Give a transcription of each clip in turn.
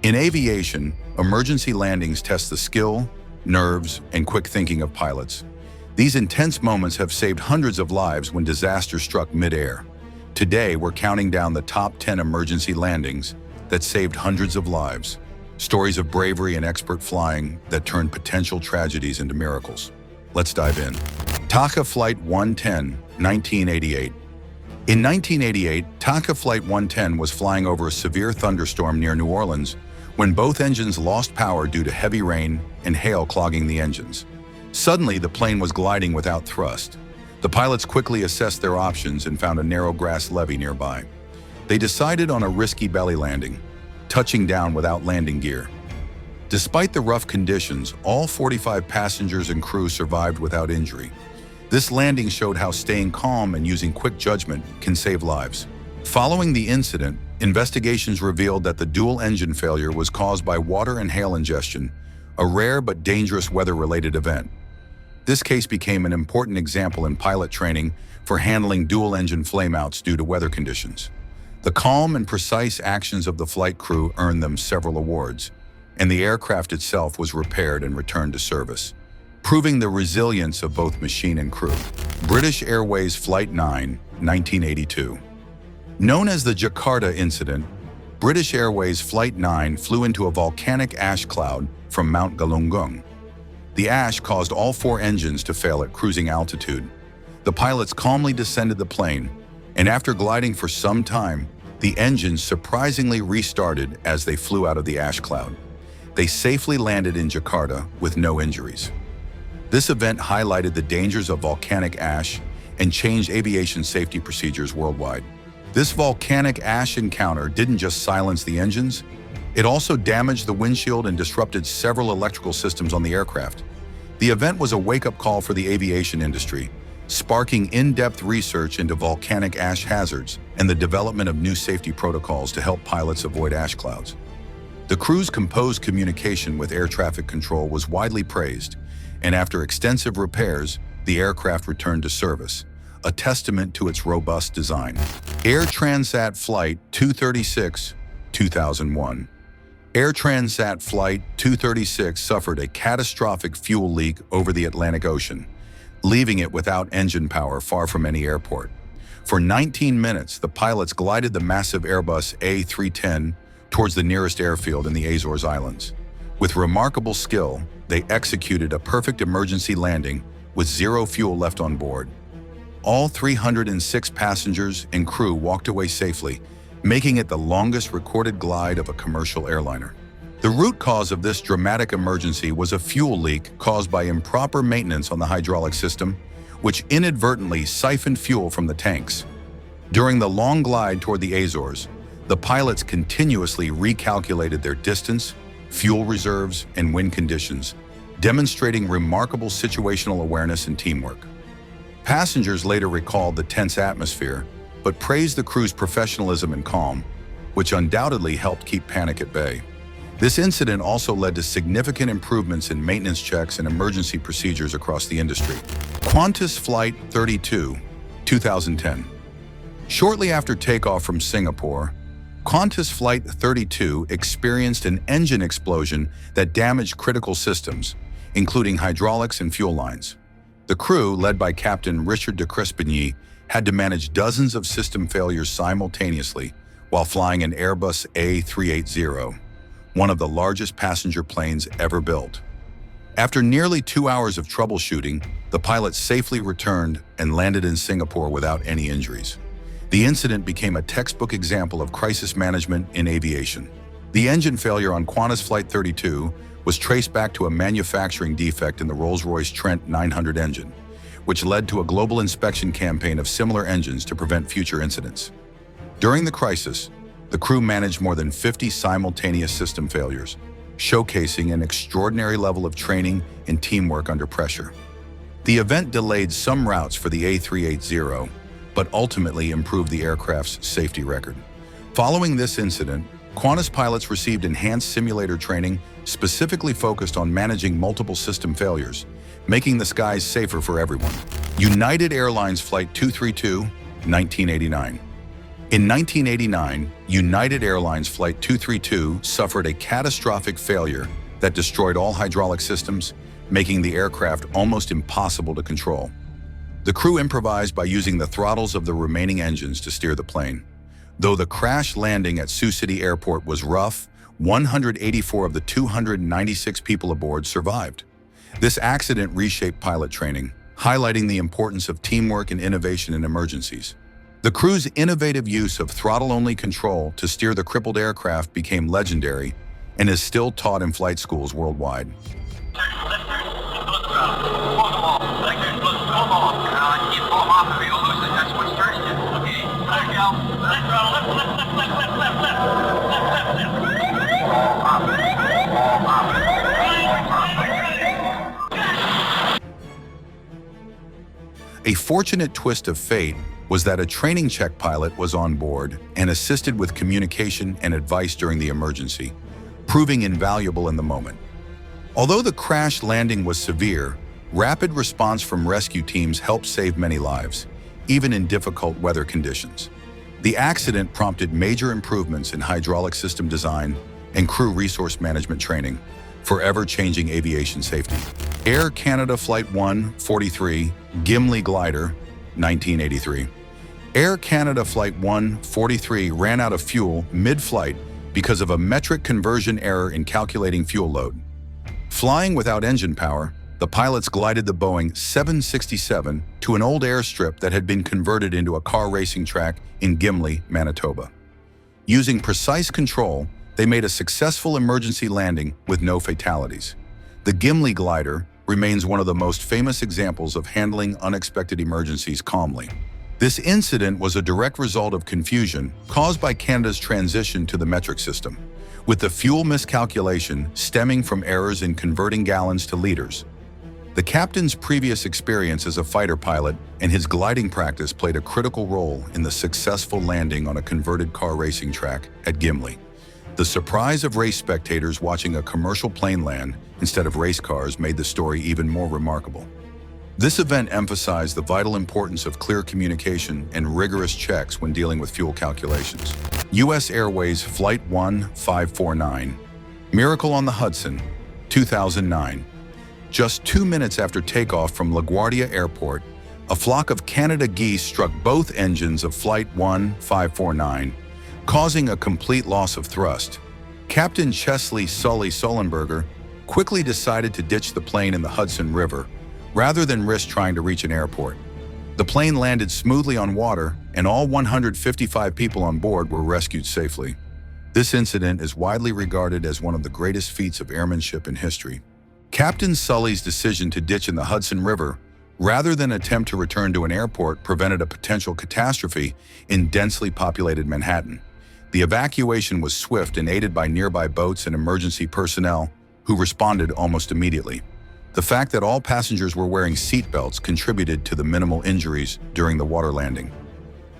In aviation, emergency landings test the skill, nerves, and quick thinking of pilots. These intense moments have saved hundreds of lives when disaster struck mid-air. Today, we're counting down the top 10 emergency landings that saved hundreds of lives. Stories of bravery and expert flying that turned potential tragedies into miracles. Let's dive in. TACA Flight 110, 1988. In 1988, TACA Flight 110 was flying over a severe thunderstorm near New Orleans when both engines lost power due to heavy rain and hail clogging the engines. Suddenly, the plane was gliding without thrust. The pilots quickly assessed their options and found a narrow grass levee nearby. They decided on a risky belly landing, touching down without landing gear. Despite the rough conditions, all 45 passengers and crew survived without injury. This landing showed how staying calm and using quick judgment can save lives. Following the incident, investigations revealed that the dual engine failure was caused by water and hail ingestion, a rare but dangerous weather-related event. This case became an important example in pilot training for handling dual-engine flameouts due to weather conditions. The calm and precise actions of the flight crew earned them several awards, and the aircraft itself was repaired and returned to service, proving the resilience of both machine and crew. British Airways Flight 9, 1982. Known as the Jakarta incident, British Airways Flight 9 flew into a volcanic ash cloud from Mount Galunggung. The ash caused all 4 engines to fail at cruising altitude. The pilots calmly descended the plane, and after gliding for some time, the engines surprisingly restarted as they flew out of the ash cloud. They safely landed in Jakarta with no injuries. This event highlighted the dangers of volcanic ash and changed aviation safety procedures worldwide. This volcanic ash encounter didn't just silence the engines, it also damaged the windshield and disrupted several electrical systems on the aircraft. The event was a wake-up call for the aviation industry, sparking in-depth research into volcanic ash hazards and the development of new safety protocols to help pilots avoid ash clouds. The crew's composed communication with air traffic control was widely praised, and after extensive repairs, the aircraft returned to service, a testament to its robust design. Air Transat Flight 236, 2001. Air Transat Flight 236 suffered a catastrophic fuel leak over the Atlantic Ocean, leaving it without engine power far from any airport. For 19 minutes, the pilots glided the massive Airbus A310 towards the nearest airfield in the Azores Islands. With remarkable skill, they executed a perfect emergency landing with zero fuel left on board. All 306 passengers and crew walked away safely, making it the longest recorded glide of a commercial airliner. The root cause of this dramatic emergency was a fuel leak caused by improper maintenance on the hydraulic system, which inadvertently siphoned fuel from the tanks. During the long glide toward the Azores, the pilots continuously recalculated their distance, fuel reserves, and wind conditions, demonstrating remarkable situational awareness and teamwork. Passengers later recalled the tense atmosphere, but praised the crew's professionalism and calm, which undoubtedly helped keep panic at bay. This incident also led to significant improvements in maintenance checks and emergency procedures across the industry. Qantas Flight 32, 2010. Shortly after takeoff from Singapore, Qantas Flight 32 experienced an engine explosion that damaged critical systems, including hydraulics and fuel lines. The crew, led by Captain Richard de Crespigny, had to manage dozens of system failures simultaneously while flying an Airbus A380, one of the largest passenger planes ever built. After nearly 2 hours of troubleshooting, the pilots safely returned and landed in Singapore without any injuries. The incident became a textbook example of crisis management in aviation. The engine failure on Qantas Flight 32 was traced back to a manufacturing defect in the Rolls-Royce Trent 900 engine, which led to a global inspection campaign of similar engines to prevent future incidents. During the crisis, the crew managed more than 50 simultaneous system failures, showcasing an extraordinary level of training and teamwork under pressure. The event delayed some routes for the A380, but ultimately improved the aircraft's safety record. Following this incident, Qantas pilots received enhanced simulator training specifically focused on managing multiple system failures, making the skies safer for everyone. United Airlines Flight 232, 1989. In 1989, United Airlines Flight 232 suffered a catastrophic failure that destroyed all hydraulic systems, making the aircraft almost impossible to control. The crew improvised by using the throttles of the remaining engines to steer the plane. Though the crash landing at Sioux City Airport was rough, 184 of the 296 people aboard survived. This accident reshaped pilot training, highlighting the importance of teamwork and innovation in emergencies. The crew's innovative use of throttle-only control to steer the crippled aircraft became legendary and is still taught in flight schools worldwide. A fortunate twist of fate was that a training check pilot was on board and assisted with communication and advice during the emergency, proving invaluable in the moment. Although the crash landing was severe, rapid response from rescue teams helped save many lives, even in difficult weather conditions. The accident prompted major improvements in hydraulic system design and crew resource management training, forever changing aviation safety. Air Canada Flight 143 Gimli Glider, 1983. Air Canada Flight 143 ran out of fuel mid-flight because of a metric conversion error in calculating fuel load. Flying without engine power, the pilots glided the Boeing 767 to an old airstrip that had been converted into a car racing track in Gimli, Manitoba. Using precise control, they made a successful emergency landing with no fatalities. The Gimli glider remains one of the most famous examples of handling unexpected emergencies calmly. This incident was a direct result of confusion caused by Canada's transition to the metric system, with the fuel miscalculation stemming from errors in converting gallons to liters. The captain's previous experience as a fighter pilot and his gliding practice played a critical role in the successful landing on a converted car racing track at Gimli. The surprise of race spectators watching a commercial plane land instead of race cars made the story even more remarkable. This event emphasized the vital importance of clear communication and rigorous checks when dealing with fuel calculations. U.S. Airways Flight 1549, Miracle on the Hudson, 2009. Just 2 minutes after takeoff from LaGuardia Airport, a flock of Canada geese struck both engines of Flight 1549, causing a complete loss of thrust. Captain Chesley "Sully" Sullenberger quickly decided to ditch the plane in the Hudson River, rather than risk trying to reach an airport. The plane landed smoothly on water, and all 155 people on board were rescued safely. This incident is widely regarded as one of the greatest feats of airmanship in history. Captain Sully's decision to ditch in the Hudson River, rather than attempt to return to an airport, prevented a potential catastrophe in densely populated Manhattan. The evacuation was swift and aided by nearby boats and emergency personnel, who responded almost immediately. The fact that all passengers were wearing seatbelts contributed to the minimal injuries during the water landing.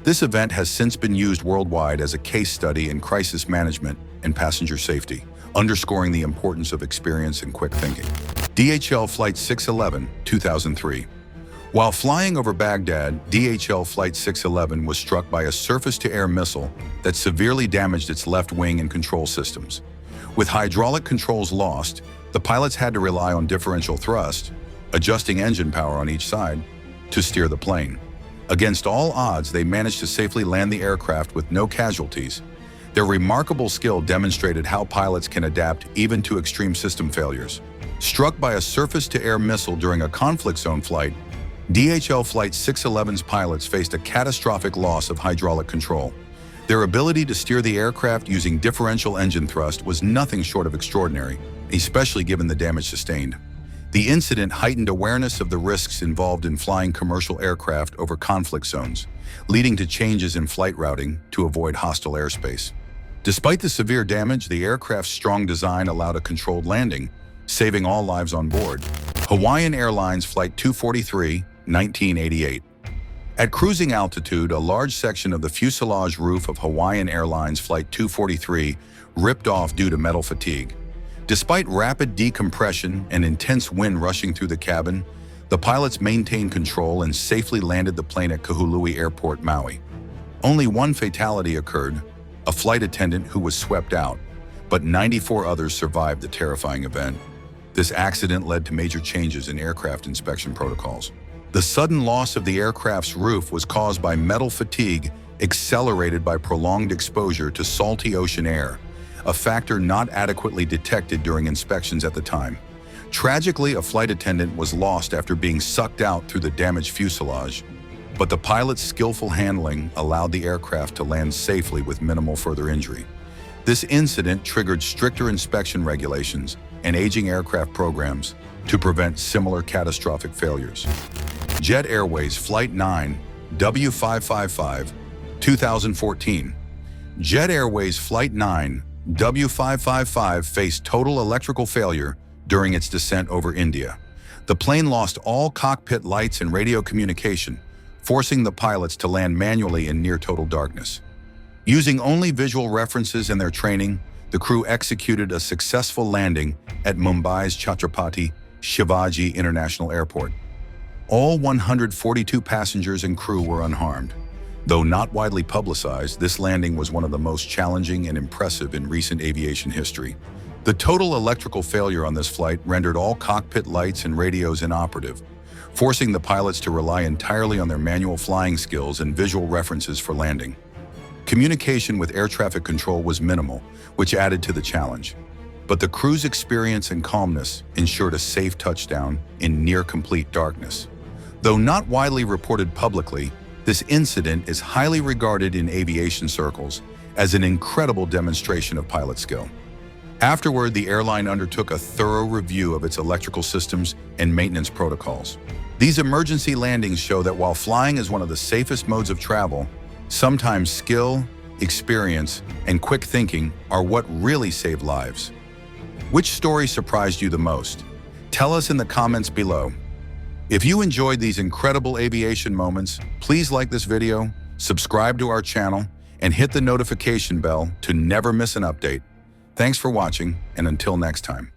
This event has since been used worldwide as a case study in crisis management and passenger safety, underscoring the importance of experience and quick thinking. DHL Flight 611, 2003. While flying over Baghdad, DHL Flight 611 was struck by a surface-to-air missile that severely damaged its left wing and control systems. With hydraulic controls lost, the pilots had to rely on differential thrust, adjusting engine power on each side, to steer the plane. Against all odds, they managed to safely land the aircraft with no casualties. Their remarkable skill demonstrated how pilots can adapt even to extreme system failures. Struck by a surface-to-air missile during a conflict zone flight, DHL Flight 611's pilots faced a catastrophic loss of hydraulic control. Their ability to steer the aircraft using differential engine thrust was nothing short of extraordinary, especially given the damage sustained. The incident heightened awareness of the risks involved in flying commercial aircraft over conflict zones, leading to changes in flight routing to avoid hostile airspace. Despite the severe damage, the aircraft's strong design allowed a controlled landing, saving all lives on board. Hawaiian Airlines Flight 243, 1988. At cruising altitude, a large section of the fuselage roof of Hawaiian Airlines Flight 243 ripped off due to metal fatigue. Despite rapid decompression and intense wind rushing through the cabin, the pilots maintained control and safely landed the plane at Kahului Airport, Maui. Only one fatality occurred, a flight attendant who was swept out, but 94 others survived the terrifying event. This accident led to major changes in aircraft inspection protocols. The sudden loss of the aircraft's roof was caused by metal fatigue accelerated by prolonged exposure to salty ocean air, a factor not adequately detected during inspections at the time. Tragically, a flight attendant was lost after being sucked out through the damaged fuselage, but the pilot's skillful handling allowed the aircraft to land safely with minimal further injury. This incident triggered stricter inspection regulations and aging aircraft programs to prevent similar catastrophic failures. Jet Airways Flight 9 W555, 2014. Jet Airways Flight 9 W555 faced total electrical failure during its descent over India. The plane lost all cockpit lights and radio communication, forcing the pilots to land manually in near-total darkness. Using only visual references in their training, the crew executed a successful landing at Mumbai's Chhatrapati Shivaji International Airport. All 142 passengers and crew were unharmed. Though not widely publicized, this landing was one of the most challenging and impressive in recent aviation history. The total electrical failure on this flight rendered all cockpit lights and radios inoperative, forcing the pilots to rely entirely on their manual flying skills and visual references for landing. Communication with air traffic control was minimal, which added to the challenge. But the crew's experience and calmness ensured a safe touchdown in near-complete darkness. Though not widely reported publicly, this incident is highly regarded in aviation circles as an incredible demonstration of pilot skill. Afterward, the airline undertook a thorough review of its electrical systems and maintenance protocols. These emergency landings show that while flying is one of the safest modes of travel, sometimes skill, experience, and quick thinking are what really save lives. Which story surprised you the most? Tell us in the comments below. If you enjoyed these incredible aviation moments, please like this video, subscribe to our channel, and hit the notification bell to never miss an update. Thanks for watching, and until next time.